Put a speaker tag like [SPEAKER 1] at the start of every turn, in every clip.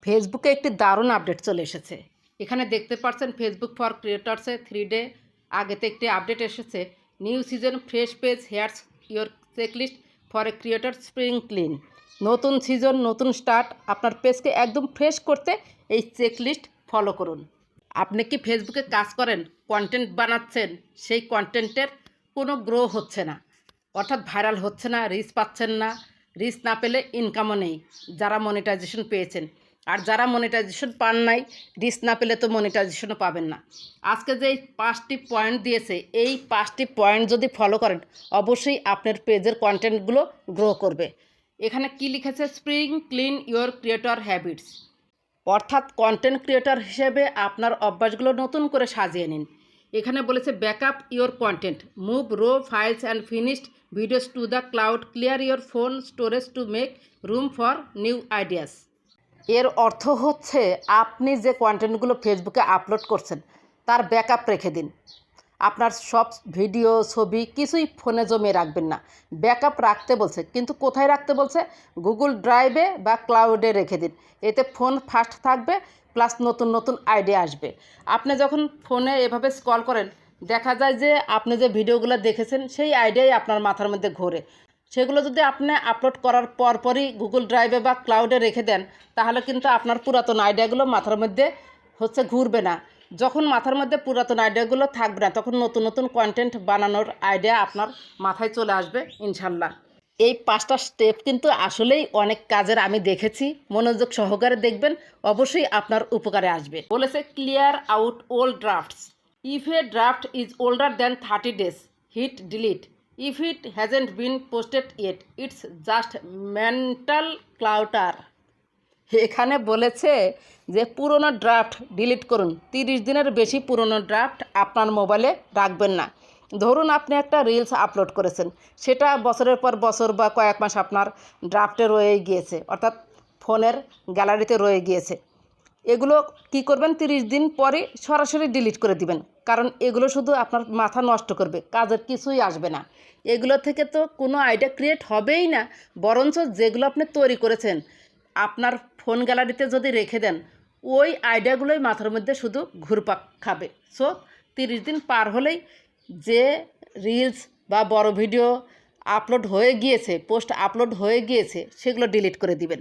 [SPEAKER 1] ফেসবুকে একটি দারুণ আপডেট চলে এসেছে। এখানে দেখতে পাচ্ছেন ফেসবুক ফর ক্রিয়েটরসে 3 ডে আগেতে একটি আপডেট এসেছে। New season fresh page here's your checklist for a creator spring clean. নতুন সিজন নতুন স্টার্ট, আপনার পেজকে একদম ফ্রেশ করতে এই চেকলিস্ট ফলো করুন। আপনি কি ফেসবুকে কাজ করেন, কন্টেন্ট বানাচ্ছেন, সেই কন্টেন্টের কোনো গ্রো হচ্ছে না, অর্থাৎ ভাইরাল হচ্ছে না, রিচ পাচ্ছেন না, রিচ না পেলে ইনকামও নেই যারা মনিটাইজেশন পেয়েছেন, আর যারা মনিটাইজেশন পান নাই, রিচ না পেলে তো মনিটাইজেশনও পাবেন না। আজকে যে 5টি পয়েন্ট দিয়েছে, এই 5টি পয়েন্ট যদি ফলো করেন অবশ্যই আপনার পেজের কন্টেন্টগুলো গ্রো করবে। এখানে কি লিখেছে, spring clean your creator habits, অর্থাৎ কন্টেন্ট ক্রিয়েটর হিসেবে আপনার অভ্যাসগুলো নতুন করে সাজিয়ে নিন। এখানে বলেছে backup your content, move raw files and finished videos to the cloud, clear your phone storage to make room for new ideas. এর অর্থ হচ্ছে আপনি যে কন্টেন্টগুলো ফেসবুকে আপলোড করছেন তার ব্যাকআপ রেখে দিন। আপনার সব ভিডিও ছবি কিছুই ফোনে জমিয়ে রাখবেন না, ব্যাকআপ রাখতে বলছে, কিন্তু কোথায় রাখতে বলছে? গুগল ড্রাইভে বা ক্লাউডে রেখে দিন। এতে ফোন ফাস্ট থাকবে, প্লাস নতুন নতুন আইডিয়া আসবে। আপনি যখন ফোনে এভাবে স্ক্রল করেন দেখা যায় যে আপনি যে ভিডিওগুলো দেখেছেন সেই আইডিয়াই আপনার মাথার মধ্যে ঘোরে। সেগুলো যদি আপনি আপলোড করার পরই গুগল ড্রাইভে বা ক্লাউডে রেখে দেন তাহলে কিন্তু আপনার পুরাতন আইডিয়াগুলো মাথার মধ্যে ঘুরবে না। যখন মাথার মধ্যে পুরাতন আইডিয়াগুলো থাকবে না তখন নতুন নতুন কন্টেন্ট বানানোর আইডিয়া আপনার মাথায় চলে আসবে ইনশাল্লাহ। এই 5টা স্টেপ কিন্তু আসলেই অনেক কাজের, আমি দেখেছি, মনোযোগ সহকারে দেখবেন, অবশ্যই আপনার উপকারে আসবে। বলেছে clear out old drafts, if a draft is older than 30 days hit delete, if it hasn't been posted yet it's just mental clutter. এখানে বলেছে যে পুরনো ড্রাফট ডিলিট করুন, 30 দিনের বেশি পুরনো ড্রাফট আপনার মোবাইলে রাখবেন না। ধরুন আপনি একটা রিলস আপলোড করেছেন, সেটা বছরের পর বছর বা কয়েক মাস আপনার ড্রাফটে রয়ে গিয়েছে, অর্থাৎ ফোনের গ্যালারিতে রয়ে গিয়েছে। এগুলো কি করবেন, 30 দিন পরে সরাসরি ডিলিট করে দিবেন, কারণ এগুলো শুধু আপনার মাথা নষ্ট করবে, কাজের কিছুই আসবে না। এগুলো থেকে তো কোনো আইডিয়া ক্রিয়েট হবেই না, বরঞ্চ যেগুলো আপনি তৈরি করেছেন আপনার ফোন গ্যালারিতে যদি রেখে দেন ওই আইডিয়াগুলোই মাথার মধ্যে শুধু ঘুরপাক খাবে। সো 30 দিন পার হলেই যে রিলস বা বড় ভিডিও আপলোড হয়ে গিয়েছে, পোস্ট আপলোড হয়ে গিয়েছে, সেগুলো ডিলিট করে দিবেন।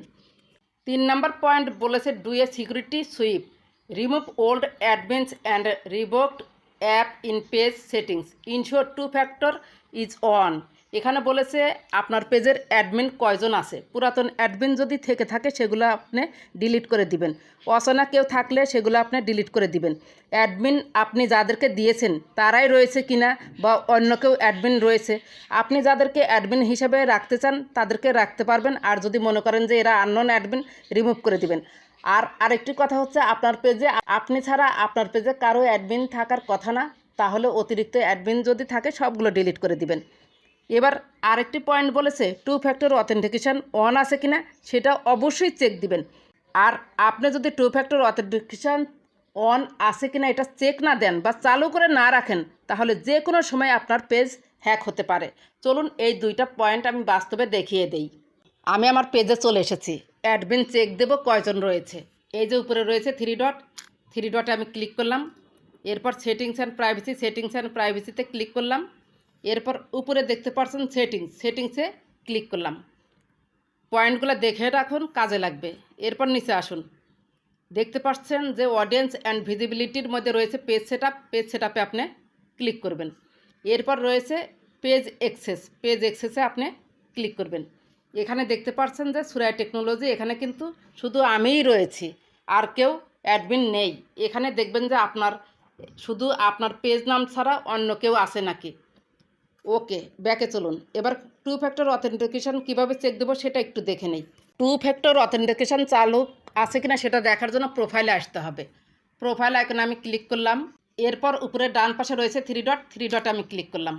[SPEAKER 1] 3 নম্বর পয়েন্ট বলেছে do a security sweep, remove old admins and revoked app in page settings, ensure 2 factor is on. এখানে বলেছে আপনার পেজের অ্যাডমিন কয়জন আছে, পুরাতন অ্যাডমিন যদি থেকে থাকে সেগুলো আপনি ডিলিট করে দিবেন, অচেনা কেউ থাকলে সেগুলো আপনি ডিলিট করে দিবেন। অ্যাডমিন আপনি যাদেরকে দিয়েছেন তারাই রয়েছে কিনা বা অন্য কেউ অ্যাডমিন রয়েছে, আপনি যাদেরকে অ্যাডমিন হিসাবে রাখতে চান তাদেরকে রাখতে পারবেন, আর যদি মনে করেন যে এরা আননোন অ্যাডমিন, রিমুভ করে দিবেন। আর আরেকটি কথা হচ্ছে আপনার পেজে আপনি ছাড়া আপনার পেজে কারো অ্যাডমিন থাকার কথা না, তাহলে অতিরিক্ত অ্যাডমিন যদি থাকে সবগুলো ডিলিট করে দিবেন। এবার আরেকটি পয়েন্ট বলেছে 2 factor অথেন্টিকেশন অন আছে কিনা সেটা অবশ্যই চেক দিবেন। আর আপনি যদি 2 factor অথেন্টিকেশন অন আছে কিনা এটা চেক না দেন বা চালু করে না রাখেন তাহলে যে কোনো সময় আপনার পেজ হ্যাক হতে পারে। চলুন এই 2টা পয়েন্ট আমি বাস্তবে দেখিয়ে দেই। আমি আমার পেজে চলে এসেছি, অ্যাডমিন চেক দেব কয়জন রয়েছে। এই যে উপরে রয়েছে 3 ডটে আমি ক্লিক করলাম, এরপর সেটিংস অ্যান্ড প্রাইভেসিতে ক্লিক করলাম, এরপর উপরে দেখতে পাচ্ছেন সেটিংসে ক্লিক করলাম। পয়েন্টগুলো দেখে রাখুন, কাজে লাগবে। এরপর নিচে আসুন, দেখতে পাচ্ছেন যে অডিয়েন্স অ্যান্ড ভিজিবিলিটির মধ্যে রয়েছে পেজ সেটআপে আপনি ক্লিক করবেন। এরপর রয়েছে পেজ এক্সেসে আপনি ক্লিক করবেন। এখানে দেখতে পাচ্ছেন যে সুরাই টেকনোলজি, এখানে কিন্তু শুধু আমিই রয়েছি, আর কেউ অ্যাডমিন নেই। এখানে দেখবেন যে শুধু আপনার পেজ নাম ছাড়া অন্য কেউ আছে নাকি। ওকে, ব্যাকে চলুন। এবার 2 factor অথেন্টিকেশন কীভাবে চেক দেবো সেটা একটু দেখে নেই। 2 factor অথেন্টিকেশন চালু আছে কিনা সেটা দেখার জন্য প্রোফাইলে আসতে হবে। প্রোফাইল আইকনে আমি ক্লিক করলাম, এরপর উপরে ডান পাশে রয়েছে 3 ডট আমি ক্লিক করলাম।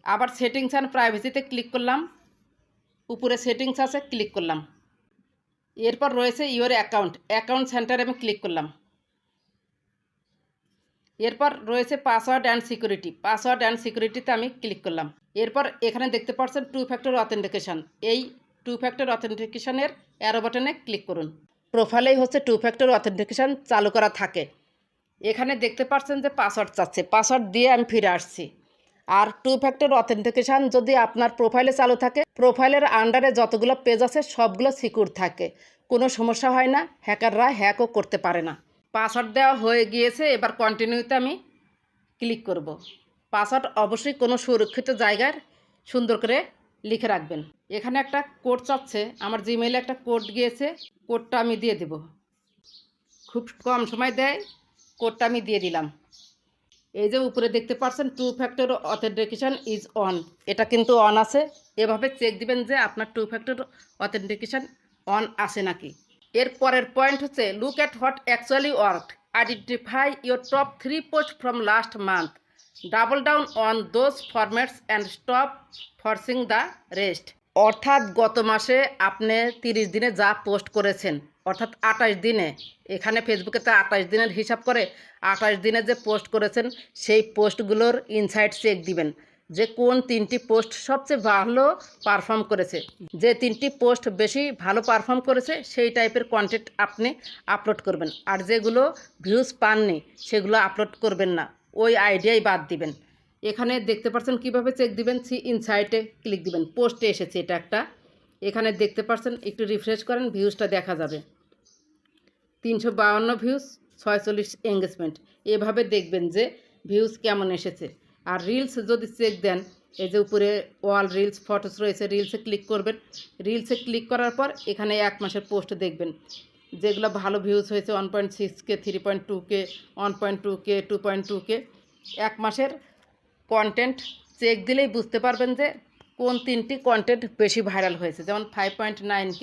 [SPEAKER 1] আবার সেটিংস অ্যান্ড প্রাইভেসিতে ক্লিক করলাম, উপরে সেটিংস আছে, ক্লিক করলাম। এরপর রয়েছে ইওর অ্যাকাউন্ট সেন্টারে আমি ক্লিক করলাম। এরপর রয়েছে পাসওয়ার্ড অ্যান্ড সিকিউরিটিতে আমি ক্লিক করলাম। এরপর এখানে দেখতে পাচ্ছেন 2 factor অথেন্টিকেশন, এই 2 factor অথেন্টিকেশনের অ্যারো বাটনে ক্লিক করুন। প্রোফাইলেই হচ্ছে 2 ফ্যাক্টর অথেন্টিকেশন চালু করা থাকে। এখানে দেখতে পাচ্ছেন যে পাসওয়ার্ড চাচ্ছে, পাসওয়ার্ড দিয়ে আমি ফিরে আসছি। আর 2 ফ্যাক্টর অথেন্টিকেশন যদি আপনার প্রোফাইলে চালু থাকে, প্রোফাইলের আন্ডারে যতগুলো পেজ আছে সবগুলো সিকিউর থাকে, কোনো সমস্যা হয় না, হ্যাকাররা হ্যাকও করতে পারে না। পাসওয়ার্ড দেওয়া হয়ে গিয়েছে, এবার কন্টিনিউতে আমি ক্লিক করব। পাসওয়ার্ড অবশ্যই কোনো সুরক্ষিত জায়গায় সুন্দর করে লিখে রাখবেন। এখানে একটা কোড চাচ্ছে, আমার জিমেইলে একটা কোড গিয়েছে, কোডটা আমি দিয়ে দেব। খুব কম সময় দেয়, কোডটা আমি দিয়ে দিলাম। এই যে উপরে দেখতে পাচ্ছেন 2 ফ্যাক্টর অথেন্টিকেশন ইজ অন, এটা কিন্তু অন আছে। এভাবে চেক দিবেন যে আপনার 2 ফ্যাক্টর অথেন্টিকেশন অন আছে নাকি। এর পরের পয়েন্ট হচ্ছে look at what actually worked, identify your top 3 post from last month, double down on those formats and stop forcing the rest. অর্থাৎ গত মাসে আপনি 30 দিনে যা পোস্ট করেছেন, অর্থাৎ 28 দিনে, এখানে ফেসবুকে তো 28 দিনের হিসাব করে, 28 দিনে যে পোস্ট করেছেন সেই পোস্টগুলোর ইনসাইট চেক দিবেন যে কোন 3টি পোস্ট সবচেয়ে ভালো পারফর্ম করেছে। যে 3টি পোস্ট বেশি ভালো পারফর্ম করেছে সেই টাইপের কন্টেন্ট আপনি আপলোড করবেন, আর যেগুলো ভিউজ পাননি সেগুলো আপলোড করবেন না, ওই আইডিয়াই বাদ দিবেন। এখানে দেখতে পাচ্ছেন কিভাবে চেক দিবেন, সি ইনসাইটে ক্লিক দিবেন, পোস্টে এসেছে এটা একটা। এখানে দেখতে পাচ্ছেন, একটু রিফ্রেশ করেন, ভিউজটা দেখা যাবে 352 ভিউজ, 46 এঙ্গেজমেন্ট। এভাবে দেখবেন যে ভিউজ কেমন এসেছে। আর রিলস যদি চেক দেন, এই যে উপরে ওয়াল রিলস ফটোস রয়েছে, রিলসে ক্লিক করবেন। রিলসে ক্লিক করার পর এখানে 1 মাসের পোস্ট দেখবেন, যেগুলো ভালো ভিউজ হয়েছে 1.6K, 3.2K, 1.2K, 2.2K। 1 মাসের কন্টেন্ট চেক দিলেই বুঝতে পারবেন যে কোন 3টি কন্টেন্ট বেশি ভাইরাল হয়েছে। যেমন 5.9K,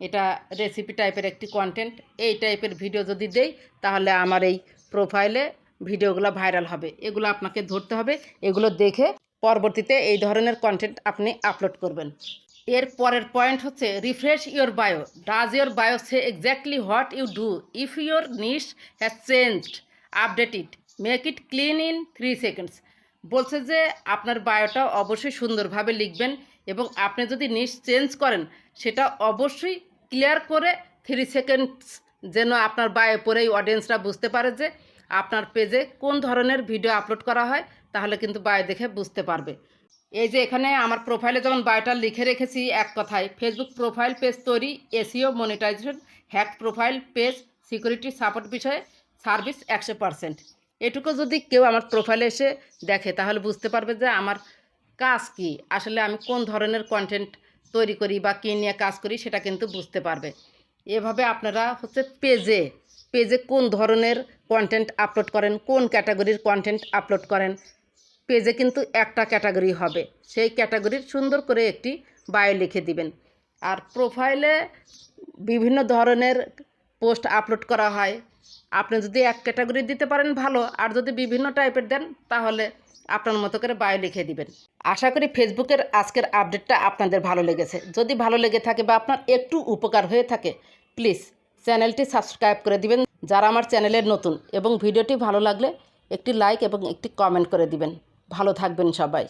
[SPEAKER 1] এটা রেসিপি টাইপের একটি কন্টেন্ট। এই টাইপের ভিডিও যদি দেই তাহলে আমার এই প্রোফাইলে ভিডিওগুলো ভাইরাল হবে। এগুলো আপনাকে ধরতে হবে, এগুলো দেখে পরবর্তীতে এই ধরনের কন্টেন্ট আপনি আপলোড করবেন। এর পরের পয়েন্ট হচ্ছে refresh your bio, does your bio say exactly what you do, if your niche has changed, update it, make it clean in 3 seconds. বলছে যে আপনার বায়োটা অবশ্যই সুন্দরভাবে লিখবেন, এবং আপনি যদি নিশ চেঞ্জ করেন সেটা অবশ্যই ক্লিয়ার করে 3 সেকেন্ডস, যেন আপনার বায়ো পরেই অডিয়েন্সরা বুঝতে পারে যে আপনার পেজে কোন ধরনের ভিডিও আপলোড করা হয়, তাহলে কিন্তু বায়ো দেখে বুঝতে পারবে। এই যে এখানে আমার প্রোফাইলে যেমন বায়োটা লিখে রেখেছি এক কথায়, ফেসবুক প্রোফাইল পেজ তৈরি, SEO, monetization, hack profile page, security support বিষয়ে সার্ভিস 100%। এটুকু যদি কেউ আমার প্রোফাইলে এসে দেখে তাহলে বুঝতে পারবে যে আমার কাজ কি, আসলে আমি কোন ধরনের কন্টেন্ট তৈরি করি বা কী নিয়ে কাজ করি সেটা কিন্তু বুঝতে পারবে। এভাবে আপনারা হচ্ছে পেজে পেজে কোন ধরনের কন্টেন্ট আপলোড করেন, কোন ক্যাটাগরির কন্টেন্ট আপলোড করেন, পেজে কিন্তু একটা ক্যাটাগরি হবে, সেই ক্যাটাগরির সুন্দর করে একটি বায়ো লিখে দিবেন। আর প্রোফাইলে বিভিন্ন ধরনের পোস্ট আপলোড করা হয়, আপনি যদি এক ক্যাটাগরি দিতে পারেন ভালো, আর যদি বিভিন্ন টাইপের দেন তাহলে আপনার মতো করে বায়ো লিখে দিবেন। আশা করি ফেসবুকের আজকের আপডেটটা আপনাদের ভালো লেগেছে। যদি ভালো লেগে থাকে বা আপনার একটু উপকার হয়ে থাকে, প্লিজ চ্যানেলটি সাবস্ক্রাইব করে দিবেন যারা আমার চ্যানেলের নতুন, এবং ভিডিওটি ভালো লাগলে একটি লাইক এবং একটি কমেন্ট করে দিবেন। ভালো থাকবেন সবাই।